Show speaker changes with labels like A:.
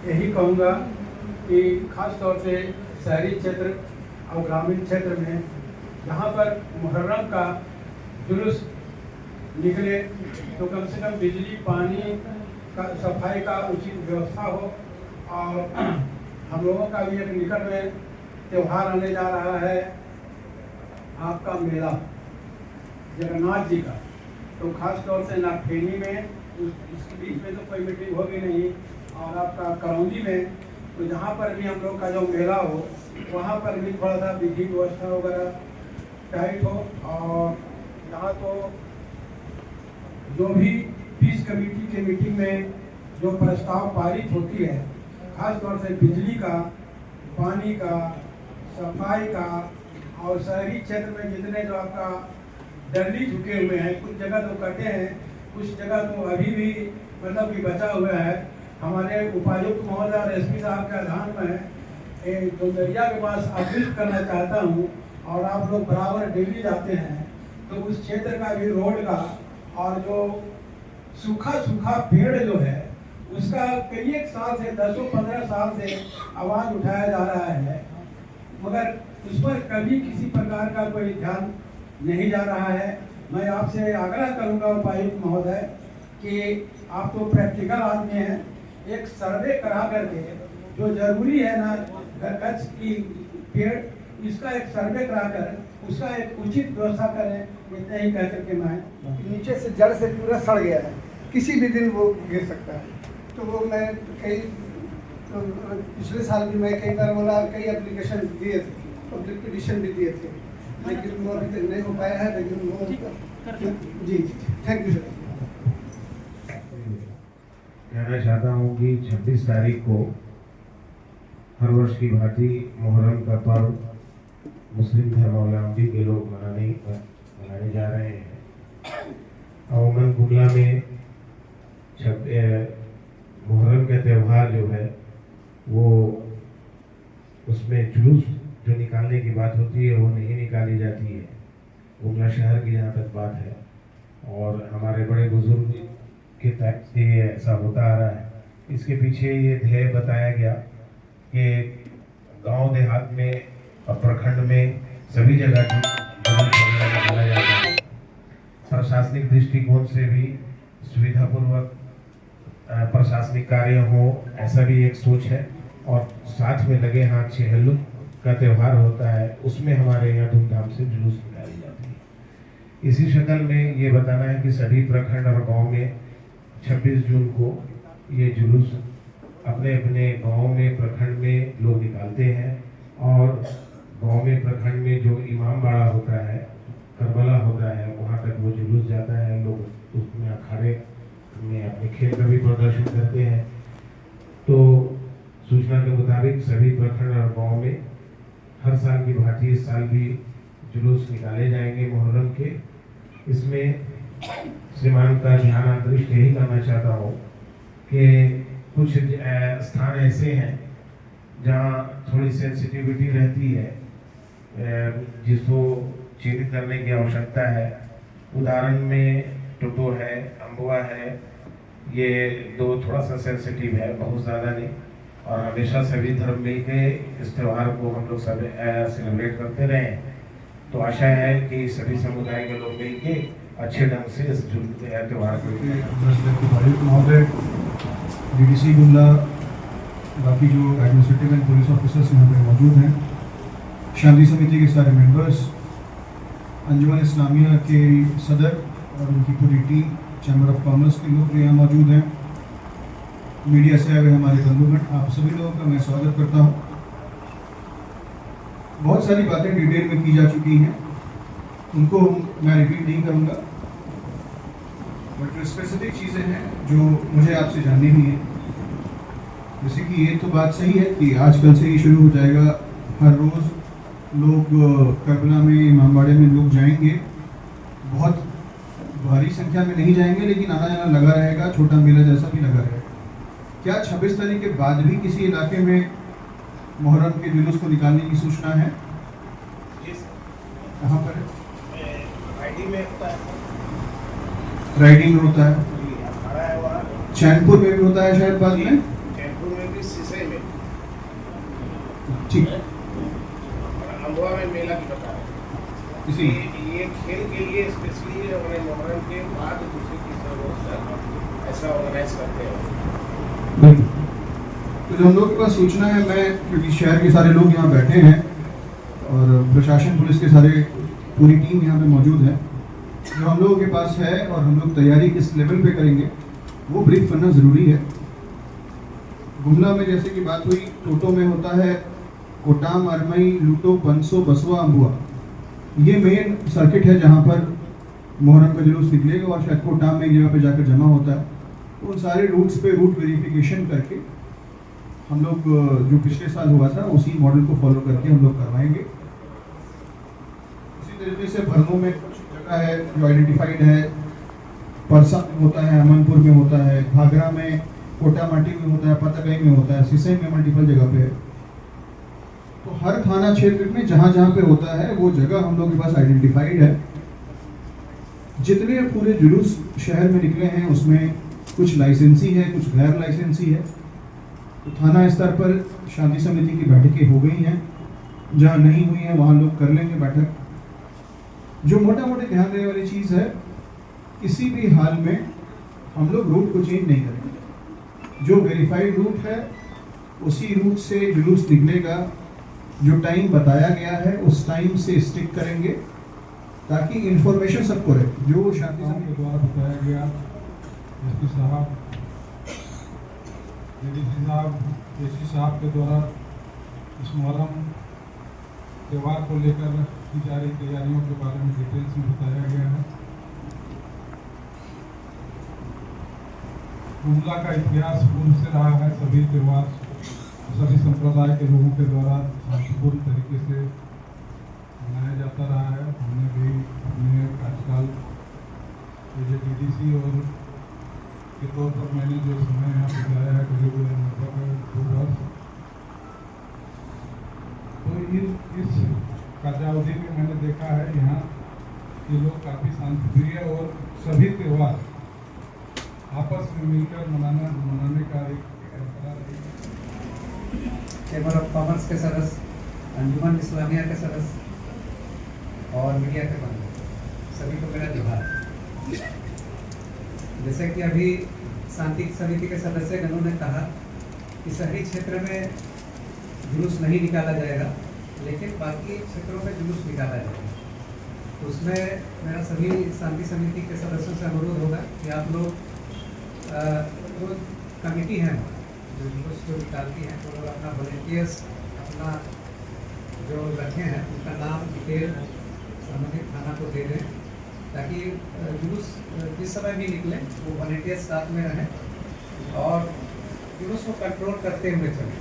A: यही कहूँगा कि ख़ास तौर से शहरी क्षेत्र और ग्रामीण क्षेत्र में जहाँ पर मुहर्रम का जुलूस निकले तो कम से कम बिजली पानी का सफाई का उचित व्यवस्था हो। और हम लोगों का भी एक निकट में त्यौहार आने जा रहा है, आपका मेला जगन्नाथ जी का, तो खास तौर से नागफेनी में इसके बीच में तो कोई मीटिंग होगी नहीं, और आपका करौंदी में, तो जहाँ पर भी हम लोग का जो मेला हो वहाँ पर भी थोड़ा सा विधि व्यवस्था वगैरह टाइट हो। और यहाँ तो जो भी पीस कमेटी के मीटिंग में जो प्रस्ताव पारित होती है, खास तौर से बिजली का, पानी का, सफाई का, और शहरी क्षेत्र में जितने जो आपका डरली झुके हुए हैं, कुछ जगह तो कटे हैं, कुछ जगह तो अभी भी मतलब कि बचा हुआ है। हमारे उपायुक्त महोदय और एसपी साहब का ध्यान में डोंगरिया के पास अपील करना चाहता हूँ, और आप लोग बराबर डेली जाते हैं तो उस क्षेत्र का भी रोड का और जो सूखा सूखा पेड़ जो है उसका कई एक साल से 10-15 साल से आवाज़ उठाया जा रहा है, मगर उस पर कभी किसी प्रकार का कोई ध्यान नहीं जा रहा है। मैं आपसे आग्रह करूंगा उपायुक्त महोदय कि आप तो प्रैक्टिकल आदमी हैं, एक सर्वे करा करके जो जरूरी है ना गछ की पेड़, इसका एक सर्वे कराकर उसका एक उचित व्यवस्था करें। इतना ही कह करके मैं
B: नीचे से जड़ से पूरा सड़ गया है, किसी भी दिन वो गिर सकता है। तो वो मैं पिछले साल भी मैं कई बार बोला, कई एप्लीकेशन दिए थे, पब्लिक पिटिशन भी दिए थे, लेकिन वो अभी तक नहीं हो पाया है। लेकिन वो जी थैंक यू सर।
C: कहना चाहता हूँ कि 26 तारीख को हर वर्ष की भांति मुहर्रम का पर्व मुस्लिम धर्मावलंबी के लोग मनाने जा रहे हैं। अमूमन गुमला में मुहर्रम का त्यौहार जो है वो उसमें जुलूस जो निकालने की बात होती है वो नहीं निकाली जाती है, गुमला शहर की जहाँ तक बात है। और हमारे बड़े बुजुर्ग के टाइम से ये ऐसा होता आ रहा है। इसके पीछे ये ध्येय बताया गया कि गांव देहात में और प्रखंड में सभी जगह निकाला जाता है। प्रशासनिक दृष्टिकोण से भी सुविधापूर्वक प्रशासनिक कार्य हो, ऐसा भी एक सोच है। और साथ में लगे हाथ चेहल्लुम का त्यौहार होता है, उसमें हमारे यहाँ धूमधाम से जुलूस निकाली जाती है। इसी शक्ल में ये बताना है कि सभी प्रखंड और गांव में 26 जून को ये जुलूस अपने अपने गांव में प्रखंड में लोग निकालते हैं। और गांव में प्रखंड में जो इमाम बाड़ा होता है, करबला होता है, वहाँ तक वो जुलूस जाता है। लोग उसमें अखाड़े में अपने खेल का भी प्रदर्शन करते हैं। तो सूचना के मुताबिक सभी प्रखंड और गांव में हर साल की भांति इस साल भी जुलूस निकाले जाएंगे मुहर्रम के। इसमें श्रीमान का ध्यान आकृष्ट यही करना चाहता हूँ कि कुछ स्थान ऐसे हैं जहाँ थोड़ी सेंसिटिविटी रहती है, जिसको चिन्हित करने की आवश्यकता है। उदाहरण में टोटो है, अम्बुआ है, ये दो थोड़ा सा सेंसिटिव है, बहुत ज़्यादा नहीं। और हमेशा सभी धर्म मिलके इस त्यौहार को हम लोग सब सेलिब्रेट करते रहे। तो आशा है कि सभी समुदाय के लोग मिलके अच्छे ढंग से इस त्यौहार को
D: महोदय, डीडीसी गुमला, बाकी जो एडमिनिस्ट्रेटिव एंड पुलिस ऑफिसर्स यहाँ पे मौजूद हैं, शांति समिति के सारे मेंबर्स, अंजुमन इस्लामिया के सदर और उनकी पूरी टीम, चैम्बर ऑफ कॉमर्स के लोग जो यहाँ मौजूद हैं, मीडिया से आए हुए हमारे बंधुगण, आप सभी लोगों का मैं स्वागत करता हूँ। बहुत सारी बातें डिटेल में की जा चुकी हैं, उनको मैं रिपीट नहीं करूँगा, बट स्पेसिफिक चीज़ें हैं जो मुझे आपसे जाननी भी है। जैसे कि ये तो बात सही है कि आजकल से ही शुरू हो जाएगा, हर रोज़ लोग करबला में, इमामबाड़े में लोग जाएंगे। बहुत भारी संख्या में नहीं जाएंगे, लेकिन आना जाना लगा रहेगा, छोटा मेला जैसा भी लगा रहेगा। क्या 26 तारीख के बाद भी किसी इलाके में मुहर्रम के जुलूस को निकालने की सूचना है? कहाँ पर है?
C: राइडिंग में होता है,
D: राइडिंग में होता है, चैनपुर में भी होता है शायद बाद में,
C: चैनपुर में भी
D: ठीक
C: है। और अम्बुआ में मेला की बता रहे हैं
D: इसी
C: ये खेल के लिए स्पेशली अपने मुहर्रम के बाद दूसरे तीसरे रोज तक ऐसा ऑर्गेनाइज करते हैं।
D: बिल्कुल। तो जो हम लोग के पास सूचना है, मैं क्योंकि शहर के सारे लोग यहाँ बैठे हैं और प्रशासन पुलिस के सारे पूरी टीम यहाँ पे मौजूद है, जो हम लोगों के पास है और हम लोग तैयारी किस लेवल पे करेंगे वो ब्रीफ करना ज़रूरी है। गुमला में जैसे कि बात हुई, टोटो में होता है कोटाम, अरमई, लूटो, पंसो, बसवा, अम्बुआ, ये मेन सर्किट है जहाँ पर मुहर्रम का जुलूस निकलेगा और शायद कोटाम में एक जगह पे जाकर जमा होता है। तो उन सारे रूट्स पे रूट वेरिफिकेशन करके हम लोग जो पिछले साल हुआ था उसी मॉडल को फॉलो करके हम लोग करवाएंगे। उसी तरीके से भरनों में कुछ जगह है जो आइडेंटिफाइड है, परसा में होता है, अमनपुर में होता है, घाघरा में, कोटामाटी में होता है, पतागई में होता है, सिसई में मल्टीपल जगह पे है। तो हर थाना क्षेत्र में जहाँ जहाँ पे होता है वो जगह हम लोग के पास आइडेंटिफाइड है। जितने पूरे जुलूस शहर में निकले हैं उसमें कुछ लाइसेंसी है, कुछ गैर लाइसेंसी है। तो थाना स्तर पर शांति समिति की बैठकें हो गई हैं, जहाँ नहीं हुई हैं वहाँ लोग कर लेंगे बैठक। जो मोटा मोटे ध्यान देने वाली चीज़ है, किसी भी हाल में हम लोग रूट को चेंज नहीं करेंगे। जो वेरीफाइड रूट है उसी रूट से जुलूस निकलेगा, जो टाइम बताया गया है उस टाइम से स्टिक करेंगे ताकि इंफॉर्मेशन सबको रहे। जो शांति समिति
E: के द्वारा बताया गया, एसपी साहब, डीडीसी साहब, एसी साहब के द्वारा इस मुहर्रम त्यौहार को लेकर की जा रही तैयारियों के बारे में डिटेल्स में बताया गया है। गुमला का इतिहास पूर्व से रहा है, सभी त्यौहार सभी संप्रदाय के लोगों के द्वारा शांतिपूर्ण तरीके से मनाया जाता रहा है। हमने भी अपने कार्यकाल डीडीसी और के तौर पर मैंने जो समय यहाँ बिताया है करीब लगभग 2 वर्ष, तो इस कार्यावधि में मैंने देखा है यहाँ के लोग काफ़ी शांतिप्रिय और सभी त्यौहार आपस में मिलकर मनाने का एक परंपरा रही है।
F: चैम्बर ऑफ कॉमर्स के सदस्य, अंजुमन इस्लामिया के सदस्य और मीडिया के बंधु, सभी को मेरा जोहार। जैसे कि अभी शांति समिति के सदस्य गणों ने कहा कि शहरी क्षेत्र में जुलूस नहीं निकाला जाएगा, लेकिन बाकी क्षेत्रों में जुलूस निकाला जाएगा। तो उसमें मेरा सभी शांति समिति के सदस्यों से अनुरोध होगा कि आप लोग जो कमेटी है जो जुलूस जो निकालती है, तो लोग अपना वॉलंटियर्स अपना जो रखे हैं उनका नाम डिटेल संबंधित थाना को दे दें, ताकि जुलूस जिस समय भी निकले वो वॉलंटियर्स साथ में रहें और जुलूस को कंट्रोल करते हुए चलें।